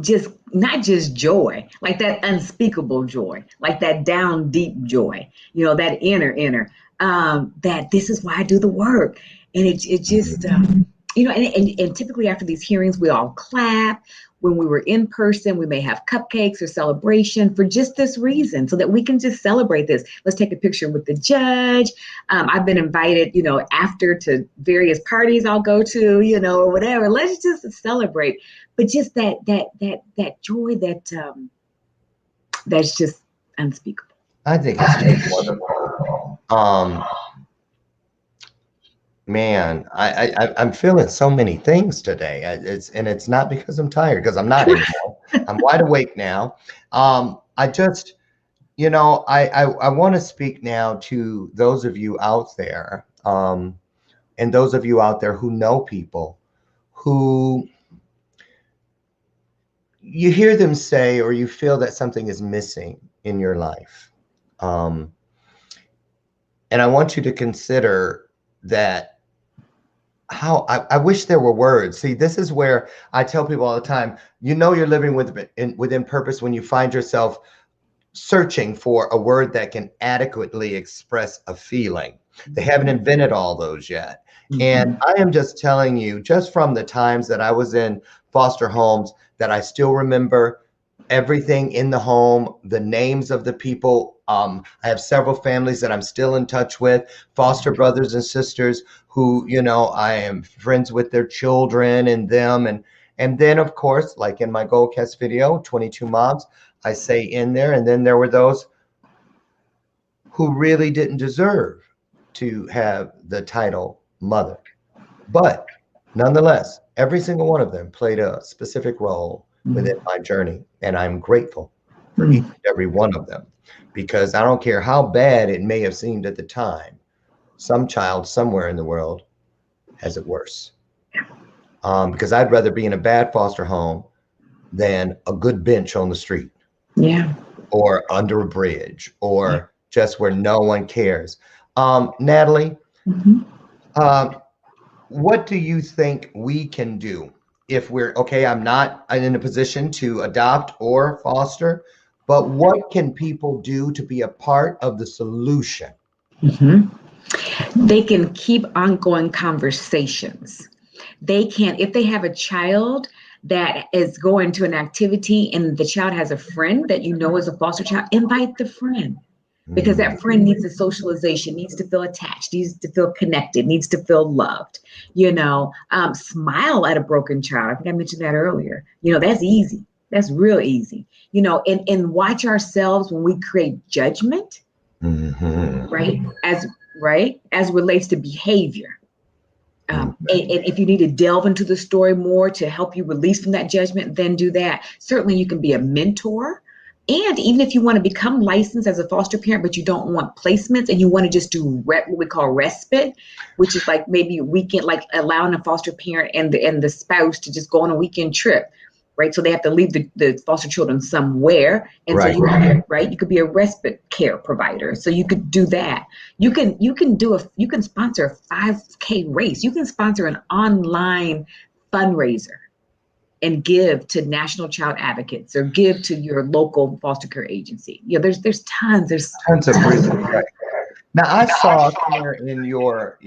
not just joy, like that unspeakable joy, like that down deep joy, that inner, that this is why I do the work. And it just, and typically after these hearings, we all clap. When we were in person, we may have cupcakes or celebration for just this reason, so that we can just celebrate this. Let's take a picture with the judge. I've been invited, after to various parties I'll go to, or whatever. Let's just celebrate. But just that joy that's just unspeakable. I think it's just wonderful. Man, I'm feeling so many things today. It's not because I'm tired, because I'm not anymore. I'm wide awake now. I just, I want to speak now to those of you out there, and those of you out there who know people who you hear them say, or you feel that something is missing in your life. And I want you to consider that. How I wish there were words. See, this is where I tell people all the time, you're living within purpose when you find yourself searching for a word that can adequately express a feeling. They haven't invented all those yet. And I am just telling you, just from the times that I was in foster homes, that I still remember everything in the home, the names of the people. I have several families that I'm still in touch with, foster brothers and sisters who, I am friends with their children and them. And then, of course, like in my Gold Cast video, 22 Moms, I say in there, and then there were those who really didn't deserve to have the title mother. But nonetheless, every single one of them played a specific role within my journey. And I'm grateful for each and every one of them, because I don't care how bad it may have seemed at the time, some child somewhere in the world has it worse. Because I'd rather be in a bad foster home than a good bench on the street. Yeah. Or under a bridge, or just where no one cares. Natalie, what do you think we can do if we're, okay, I'm not in a position to adopt or foster, but what can people do to be a part of the solution? They can keep ongoing conversations. They can, if they have a child that is going to an activity and the child has a friend that is a foster child, invite the friend. Because that friend needs a socialization, needs to feel attached, needs to feel connected, needs to feel loved. Smile at a broken child. I think I mentioned that earlier. That's easy. That's real easy. And watch ourselves when we create judgment, right? As relates to behavior. And if you need to delve into the story more to help you release from that judgment, then do that. Certainly you can be a mentor. And even if you want to become licensed as a foster parent, but you don't want placements and you want to just do what we call respite, which is like maybe a weekend, like allowing a foster parent and the spouse to just go on a weekend trip. right? So they have to leave the foster children somewhere. And Right. so you could be a respite care provider. So you could do that. You can sponsor a 5K race. You can sponsor an online fundraiser and give to National Child Advocates or give to your local foster care agency. There's tons of reasons. Right. Now I saw here in your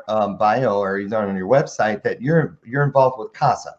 bio or either on your website that you're involved with CASA.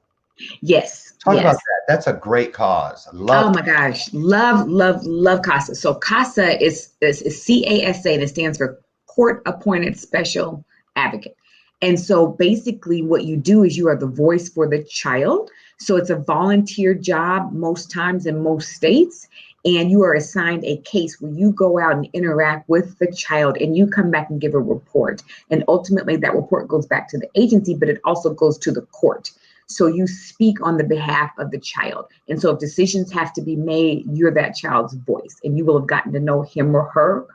Yes. Talk about that. That's a great cause. Oh my gosh. Love CASA. So CASA is CASA, that stands for Court Appointed Special Advocate. And so basically what you do is you are the voice for the child. So it's a volunteer job most times in most states. And you are assigned a case where you go out and interact with the child and you come back and give a report. And ultimately that report goes back to the agency, but it also goes to the court. So you speak on the behalf of the child. And so if decisions have to be made, you're that child's voice, and you will have gotten to know him or her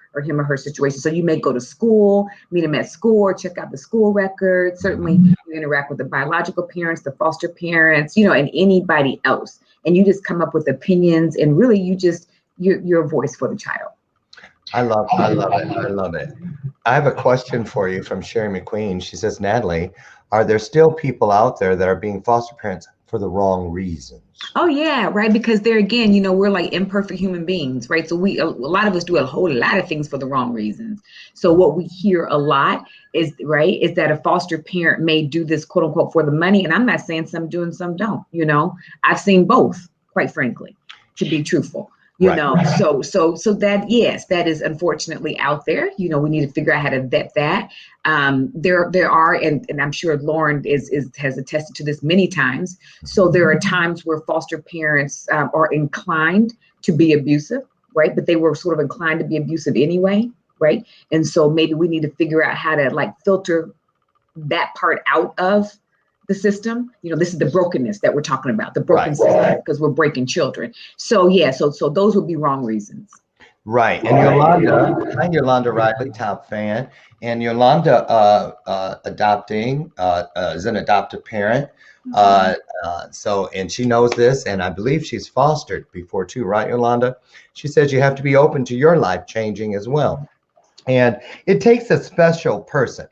situation. So you may go to school, meet him at school, or check out the school records. Certainly you interact with the biological parents, the foster parents, and anybody else. And you just come up with opinions, and really you're a voice for the child. I love it. I have a question for you from Sherry McQueen. She says, Natalie, are there still people out there that are being foster parents for the wrong reasons? Oh yeah, right. Because there again, we're like imperfect human beings, right? So a lot of us do a whole lot of things for the wrong reasons. So what we hear a lot is that a foster parent may do this quote unquote for the money. And I'm not saying some do and some don't, I've seen both, quite frankly, to be truthful. So that, yes, that is unfortunately out there. We need to figure out how to vet that. There are, and I'm sure Lauren has attested to this many times. So there are times where foster parents are inclined to be abusive, right? But they were sort of inclined to be abusive anyway, right? And so maybe we need to figure out how to filter that part out of the system. This is the brokenness that we're talking about, the broken system, because we're breaking children. So yeah, so those would be wrong reasons. Right. And Yolanda, hi Yolanda Riley, top fan. And Yolanda adopting is an adoptive parent. And she knows this, and I believe she's fostered before too, right, Yolanda? She says you have to be open to your life changing as well. And it takes a special person.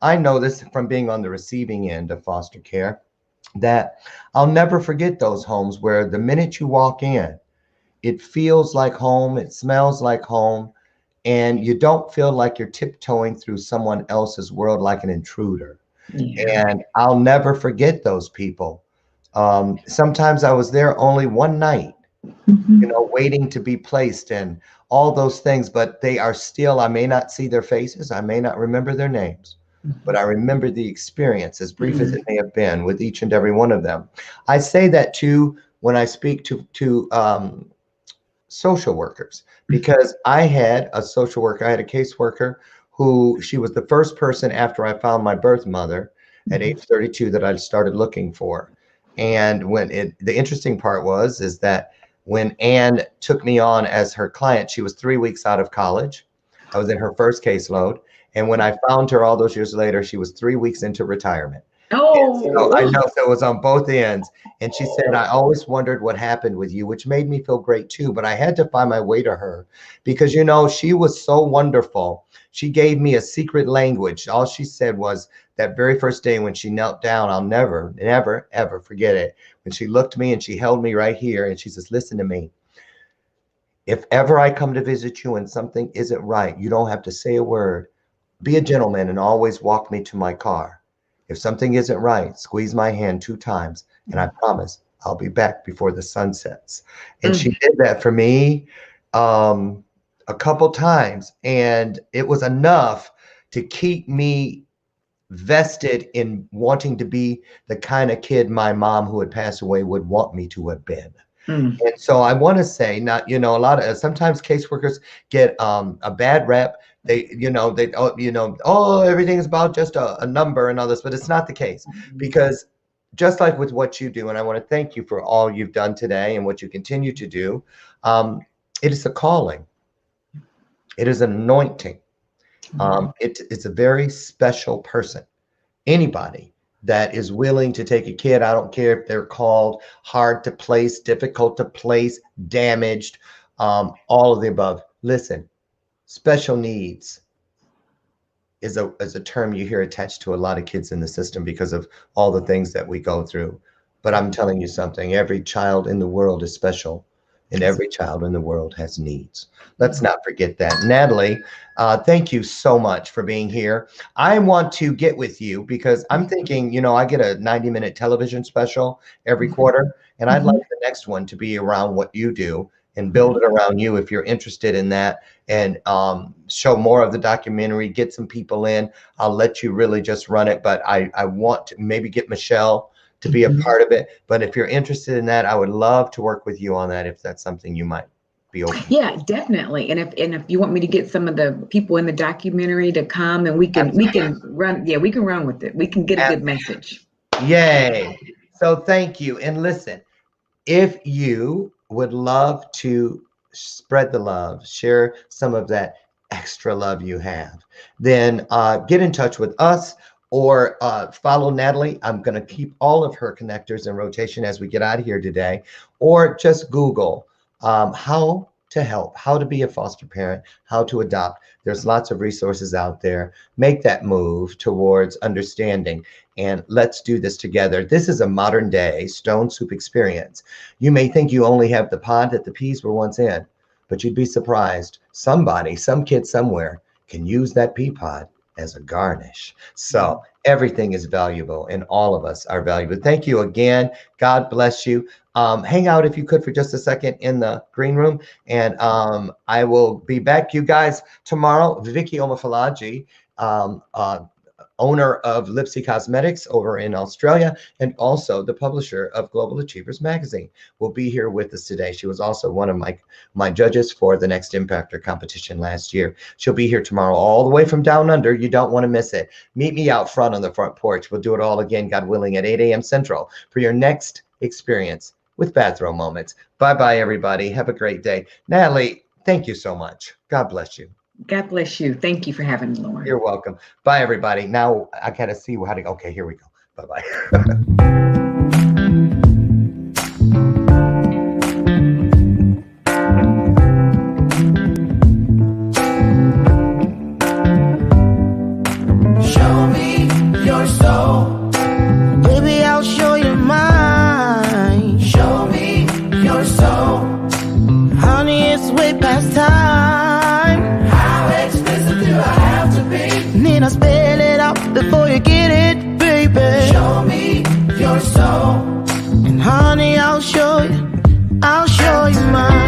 I know this from being on the receiving end of foster care, that I'll never forget those homes where the minute you walk in, it feels like home, it smells like home, and you don't feel like you're tiptoeing through someone else's world like an intruder. Yeah. And I'll never forget those people. Sometimes I was there only one night, waiting to be placed and all those things, but they are still, I may not see their faces, I may not remember their names, but I remember the experience, as brief as it may have been, with each and every one of them. I say that too when I speak to social workers, because I had a social worker, I had a caseworker who, she was the first person after I found my birth mother at age 32 that I started looking for. And the interesting part is that when Anne took me on as her client, she was 3 weeks out of college. I was in her first caseload. And when I found her all those years later, she was 3 weeks into retirement. Oh, so I know, so it was on both ends. And she said, I always wondered what happened with you, which made me feel great too. But I had to find my way to her because, she was so wonderful. She gave me a secret language. All she said was that very first day when she knelt down, I'll never, ever forget it. When she looked at me and she held me right here and she says, listen to me. If ever I come to visit you and something isn't right, you don't have to say a word. Be a gentleman and always walk me to my car. If something isn't right, squeeze my hand 2 times, and I promise I'll be back before the sun sets. And she did that for me a couple times, and it was enough to keep me vested in wanting to be the kind of kid my mom, who had passed away, would want me to have been. And so I want to say, not, a lot of, sometimes caseworkers get a bad rep. Everything is about just a number and all this, but it's not the case, because just like with what you do, and I want to thank you for all you've done today and what you continue to do, it is a calling. It is an anointing. It's a very special person. Anybody that is willing to take a kid. I don't care if they're called hard to place, difficult to place, damaged, all of the above. Listen, special needs is a term you hear attached to a lot of kids in the system because of all the things that we go through. But I'm telling you something, every child in the world is special, and every child in the world has needs. Let's not forget that. Natalie, thank you so much for being here. I want to get with you because I'm thinking, you know, I get a 90-minute television special every quarter, and I'd like the next one to be around what you do and build it around you if you're interested in that, and show more of the documentary, get some people in. I'll let you really just run it, but I want to maybe get Michelle to be a part of it. But if you're interested in that, I would love to work with you on that if that's something you might be open to. Yeah, definitely. And if you want me to get some of the people in the documentary to come, and we can run, we can run with it. We can get a good message. Yay. So thank you. And listen, if you would love to spread the love, share some of that extra love you have, then get in touch with us or follow Natalie. I'm going to keep all of her connectors in rotation as we get out of here today, or just Google how to help, how to be a foster parent, how to adopt. There's lots of resources out there. Make that move towards understanding, and let's do this together. This is a modern day stone soup experience. You may think you only have the pod that the peas were once in, but you'd be surprised. Somebody, some kid somewhere can use that pea pod as a garnish. So everything is valuable, and all of us are valuable. Thank you again. God bless you. Hang out if you could for just a second in the green room, and I will be back, you guys, tomorrow. Vicky Omafalaji, owner of Lipsy Cosmetics over in Australia, and also the publisher of Global Achievers Magazine, will be here with us today. She was also one of my judges for the Next Impactor competition last year. She'll be here tomorrow, all the way from down under. You don't want to miss it. Meet me out front on the front porch. We'll do it all again, God willing, at 8 a.m. Central for your next experience with Bathrobe Moments. Bye-bye, everybody. Have a great day. Natalie, thank you so much. God bless you. God bless you. Thank you for having me, Lauren. You're welcome. Bye, everybody. Now I got to see how to, okay, here we go. Bye-bye. Show me your soul. Baby, I'll show you mine. Show me your soul. Honey, it's way past time. How expensive do I have to be? Need I spell it out before you get it, baby? Show me your soul. And honey, I'll show you mine.